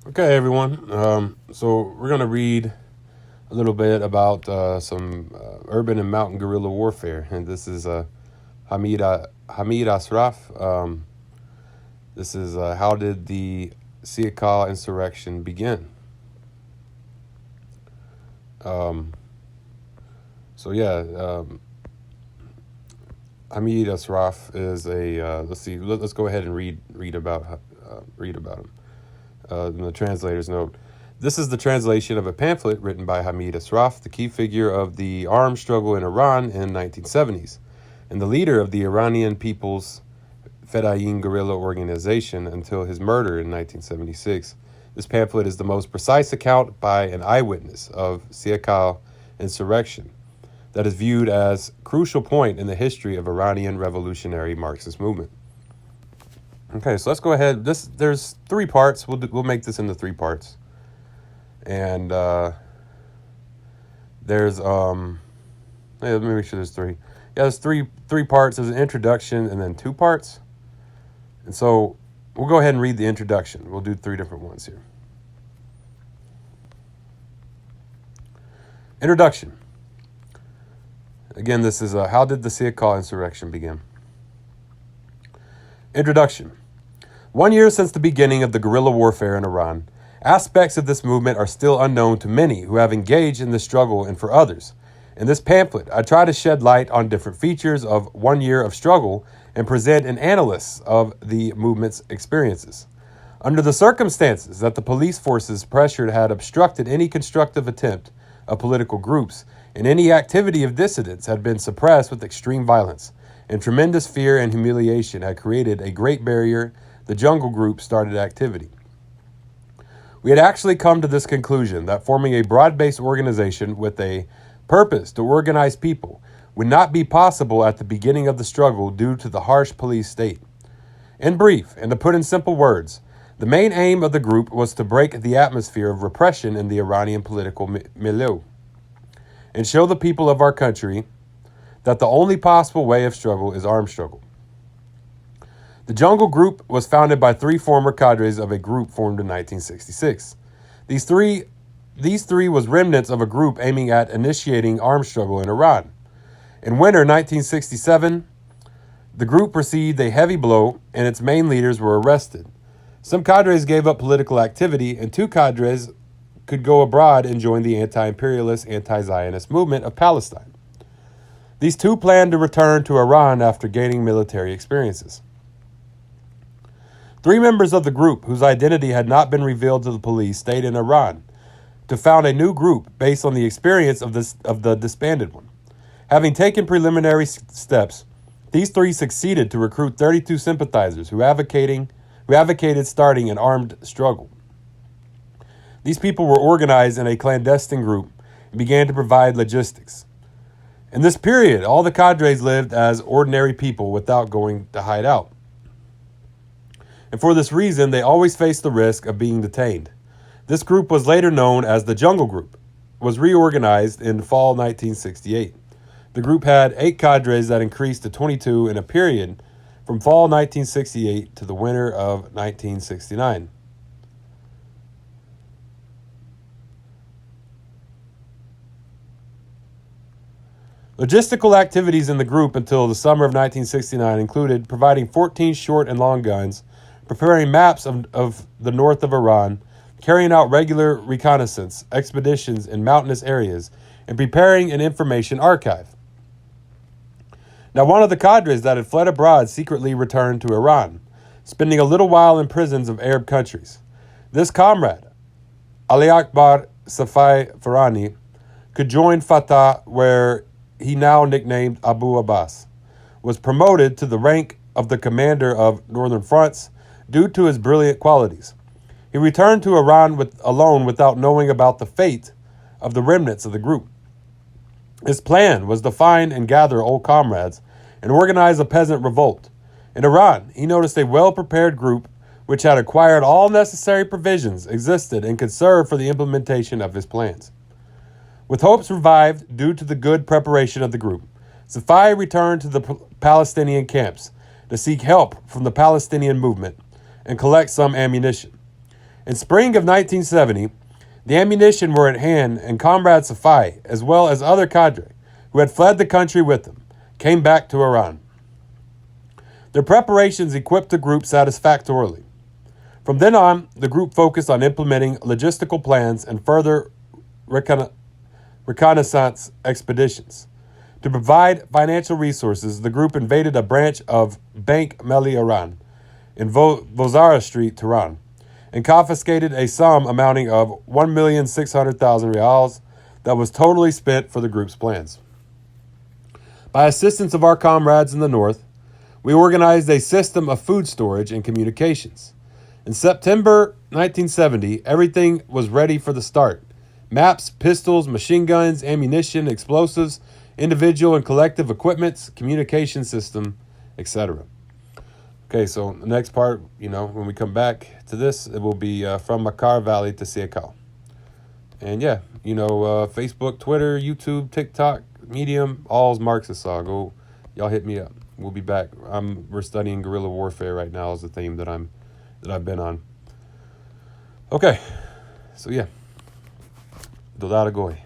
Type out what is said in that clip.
Okay, everyone. So we're going to read a little bit about some urban and mountain guerrilla warfare. And this is Hamid Ashraf. This is how did the Siahkal insurrection begin? Um, so yeah, Hamid Ashraf is a let's see. Let's go ahead and read about him. In the translator's note. This is the translation of a pamphlet written by Hamid Ashraf, the key figure of the armed struggle in Iran in 1970s, and the leader of the Iranian People's Fedayeen guerrilla organization until his murder in 1976. This pamphlet is the most precise account by an eyewitness of Siahkal insurrection that is viewed as a crucial point in the history of Iranian revolutionary Marxist movement. Okay, so let's go ahead. There's 3 parts. We'll make this into 3 parts, and there's let me make sure there's 3. Yeah, there's three parts. There's an introduction and then 2 parts, and so we'll go ahead and read the introduction. We'll do 3 different ones here. Introduction. Again, this is how did the Siahkal insurrection begin? Introduction. 1 year since the beginning of the guerrilla warfare in Iran, aspects of this movement are still unknown to many who have engaged in the struggle, and for others. In this pamphlet, I try to shed light on different features of 1 year of struggle and present an analysis of the movement's experiences. Under the circumstances that the police forces pressured had obstructed any constructive attempt of political groups, and any activity of dissidents had been suppressed with extreme violence, and tremendous fear and humiliation had created a great barrier, the Jungle Group started activity. We had actually come to this conclusion that forming a broad-based organization with a purpose to organize people would not be possible at the beginning of the struggle due to the harsh police state. In brief, and to put in simple words, the main aim of the group was to break the atmosphere of repression in the Iranian political milieu and show the people of our country that the only possible way of struggle is armed struggle. The Jungle Group was founded by 3 former cadres of a group formed in 1966. These three was remnants of a group aiming at initiating armed struggle in Iran. In winter 1967, the group received a heavy blow and its main leaders were arrested. Some cadres gave up political activity and 2 cadres could go abroad and join the anti-imperialist, anti-Zionist movement of Palestine. These 2 planned to return to Iran after gaining military experiences. 3 members of the group, whose identity had not been revealed to the police, stayed in Iran to found a new group based on the experience of the disbanded one. Having taken preliminary steps, these 3 succeeded to recruit 32 sympathizers who advocated starting an armed struggle. These people were organized in a clandestine group and began to provide logistics. In this period, all the cadres lived as ordinary people without going to hide out. And for this reason, they always faced the risk of being detained. This group was later known as the Jungle Group, was reorganized in fall 1968. The group had 8 cadres that increased to 22 in a period from fall 1968 to the winter of 1969. Logistical activities in the group until the summer of 1969 included providing 14 short and long guns, preparing maps of the north of Iran, carrying out regular reconnaissance expeditions in mountainous areas, and preparing an information archive. Now, one of the cadres that had fled abroad secretly returned to Iran, spending a little while in prisons of Arab countries. This comrade, Ali Akbar Safai Farani, could join Fatah, where he now nicknamed Abu Abbas, was promoted to the rank of the commander of Northern Fronts due to his brilliant qualities. He returned to Iran alone without knowing about the fate of the remnants of the group. His plan was to find and gather old comrades and organize a peasant revolt. In Iran, he noticed a well-prepared group which had acquired all necessary provisions, existed, and could serve for the implementation of his plans. With hopes revived due to the good preparation of the group, Safai returned to the Palestinian camps to seek help from the Palestinian movement and collect some ammunition. In spring of 1970, the ammunition were at hand, and Comrade Safai, as well as other cadre who had fled the country with them, came back to Iran. Their preparations equipped the group satisfactorily. From then on, the group focused on implementing logistical plans and further reconnaissance expeditions. To provide financial resources, the group invaded a branch of Bank Meli Iran in Vozara Street, Tehran, and confiscated a sum amounting of 1,600,000 rials that was totally spent for the group's plans. By assistance of our comrades in the north, we organized a system of food storage and communications. In September 1970, everything was ready for the start. Maps, pistols, machine guns, ammunition, explosives, individual and collective equipments, communication system, etc. Okay, so the next part, when we come back to this, it will be from Makar Valley to Siahkal. And yeah, Facebook, Twitter, YouTube, TikTok, Medium, all's Marxist saw. Go, y'all hit me up. We'll be back. We're studying guerrilla warfare right now is the theme that I've been on. Okay, so yeah, Dodada Goy.